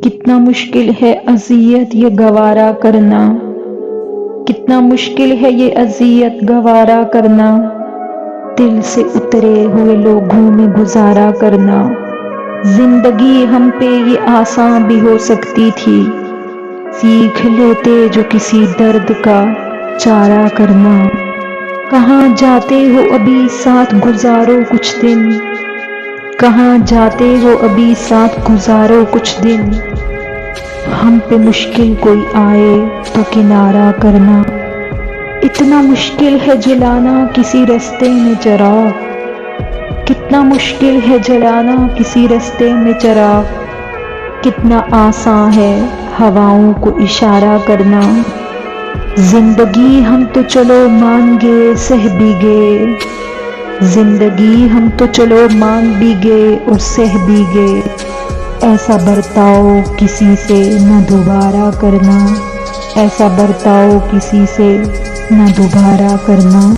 کتنا مشکل ہے اذیت یہ گوارا کرنا، کتنا مشکل ہے یہ اذیت گوارا کرنا، دل سے اترے ہوئے لوگوں میں گزارا کرنا۔ زندگی ہم پہ یہ آسان بھی ہو سکتی تھی، سیکھ لیتے جو کسی درد کا چارہ کرنا۔ کہاں جاتے ہو ابھی ساتھ گزارو کچھ دن، کہاں جاتے ہو ابھی ساتھ گزارو کچھ دن، ہم پہ مشکل کوئی آئے تو کنارہ کرنا۔ اتنا مشکل ہے جلانا کسی رستے میں چراغ، کتنا مشکل ہے جلانا کسی رستے میں چراغ، کتنا آسان ہے ہواؤں کو اشارہ کرنا۔ زندگی ہم تو چلو مان گے سہ بھی گئے، زندگی ہم تو چلو مان بھی گئے اور سہ بھی گئے، ایسا برتاؤ کسی سے نہ دوبارہ کرنا، ایسا برتاؤ کسی سے نہ دوبارہ کرنا۔